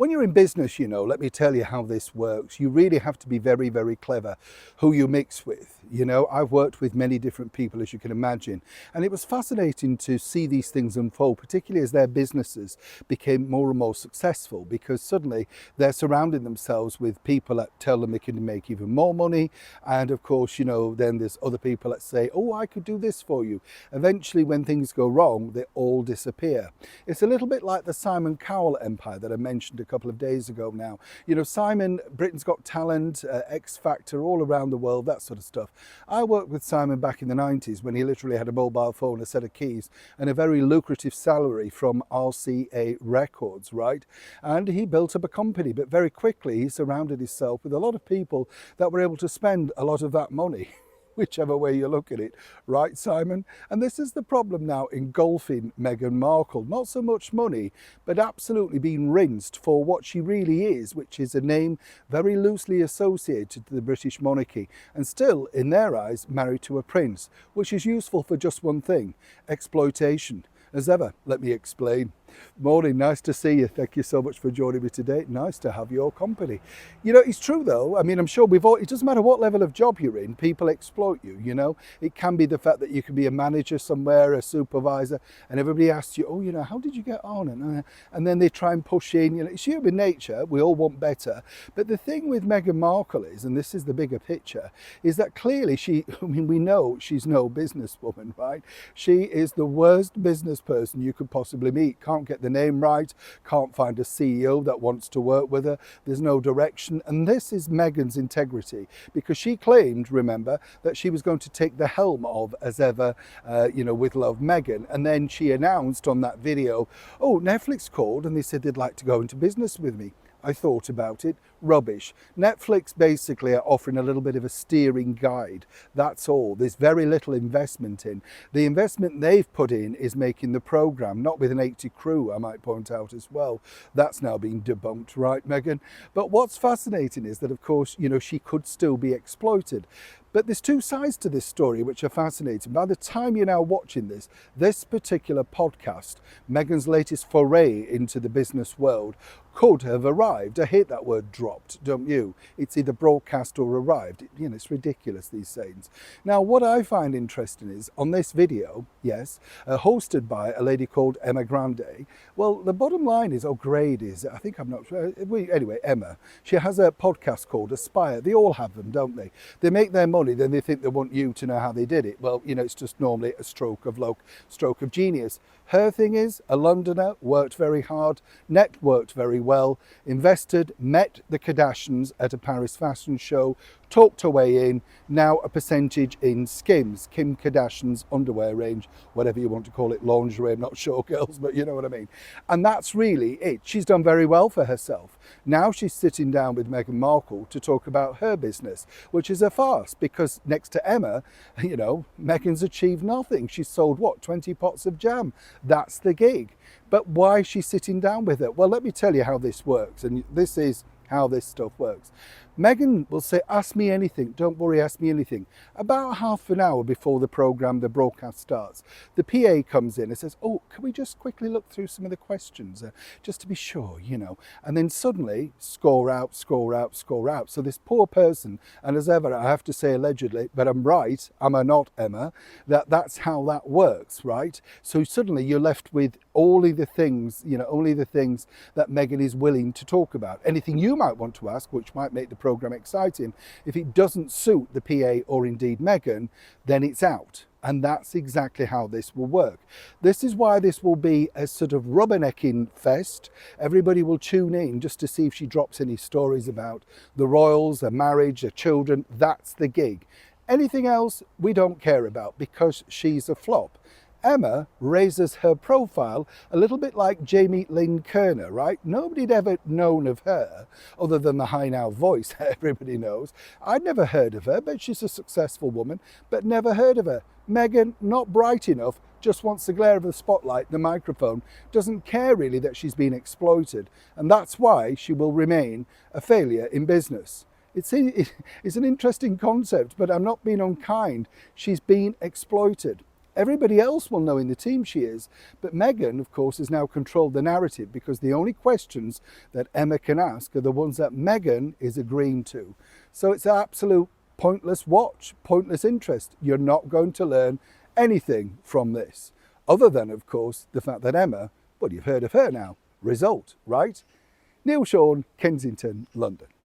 When you're in business, let me tell you how this works. You really have to be very, very clever who you mix with. I've worked with many different people, as you can imagine, and it was fascinating to see these things unfold, particularly as their businesses became more and more successful, because suddenly they're surrounding themselves with people that tell them they can make even more money. And of course, then there's other people that say, oh, I could do this for you. Eventually, when things go wrong, they all disappear. It's a little bit like the Simon Cowell empire that I mentioned a couple of days ago now. Simon, Britain's Got Talent, X Factor, all around the world, that sort of stuff. I worked with Simon back in the 90s when he literally had a mobile phone, a set of keys, and a very lucrative salary from RCA Records, right? And he built up a company, but very quickly he surrounded himself with a lot of people that were able to spend a lot of that money. Whichever way you look at it, right, Simon? And this is the problem now engulfing Meghan Markle. Not so much money, but absolutely being rinsed for what she really is, which is a name very loosely associated to the British monarchy, and still, in their eyes, married to a prince, which is useful for just one thing: exploitation. As ever, let me explain. Morning, nice to see you. Thank you so much for joining me today. Nice to have your company. It's true though. I mean, I'm sure it doesn't matter what level of job you're in, people exploit you. It can be the fact that you can be a manager somewhere, a supervisor, and everybody asks you, oh, how did you get on? And then they try and push in. It's human nature. We all want better. But the thing with Meghan Markle is, and this is the bigger picture, is that clearly we know she's no businesswoman, right? She is the worst business person you could possibly meet. Can't get the name right, can't find a CEO that wants to work with her, there's no direction. And this is Meghan's integrity, because she claimed, remember, that she was going to take the helm of As Ever, with Love, Meghan. And then she announced on that video, oh, Netflix called and they said they'd like to go into business with me. I thought about it. Rubbish. Netflix basically are offering a little bit of a steering guide. That's all. There's very little investment in. The investment they've put in is making the program, not with an 80 crew, I might point out as well. That's now been debunked, right, Meghan? But what's fascinating is that, of course, she could still be exploited. But there's two sides to this story which are fascinating. By the time you're now watching this particular podcast, Meghan's latest foray into the business world, could have arrived. I hate that word dropped, don't you? It's either broadcast or arrived. It's ridiculous, these things. Now, what I find interesting is, on this video, yes, hosted by a lady called Emma Grede, well, the bottom line is, Grede is, I think I'm not sure, anyway, Emma, she has a podcast called Aspire. They all have them, don't they? They make their money, then they think they want you to know how they did it. Well, it's just normally a stroke of luck, stroke of genius. Her thing is, a Londoner, worked very hard, networked very well, invested, met the Kardashians at a Paris fashion show, talked her way in, now a percentage in Skims, Kim Kardashian's underwear range, whatever you want to call it, lingerie, I'm not sure, girls, but you know what I mean. And that's really it. She's done very well for herself. Now she's sitting down with Meghan Markle to talk about her business, which is a farce, because next to Emma, Meghan's achieved nothing. She's sold, 20 pots of jam. That's the gig. But why is she sitting down with her? Well, let me tell you how this works, and this is how this stuff works. Meghan will say, ask me anything, don't worry, ask me anything. About half an hour before the broadcast starts, the PA comes in and says, oh, can we just quickly look through some of the questions, just to be sure, and then suddenly, score out. So this poor person, and as ever, I have to say allegedly, but I'm right, am I not, Emma, that's how that works, right? So suddenly you're left with only the things that Meghan is willing to talk about. Anything you might want to ask, which might make the program exciting, if it doesn't suit the PA or indeed Meghan, then it's out. And that's exactly how this will work. This is why this will be a sort of rubbernecking fest. Everybody will tune in just to see if she drops any stories about the royals, their marriage, their children. That's the gig. Anything else we don't care about, because she's a flop. Emma raises her profile a little bit like Jamie Lynn Kerner, right? Nobody'd ever known of her other than the high now voice that everybody knows. I'd never heard of her, but she's a successful woman, but never heard of her. Meghan, not bright enough, just wants the glare of the spotlight, the microphone, doesn't care really that she's been exploited. And that's why she will remain a failure in business. It's an interesting concept, but I'm not being unkind. She's been exploited. Everybody else will know in the team she is, but Meghan, of course, has now controlled the narrative because the only questions that Emma can ask are the ones that Meghan is agreeing to. So it's an absolute pointless watch, pointless interest. You're not going to learn anything from this, other than, of course, the fact that Emma, well, you've heard of her now, result, right? Neil Sean, Kensington, London.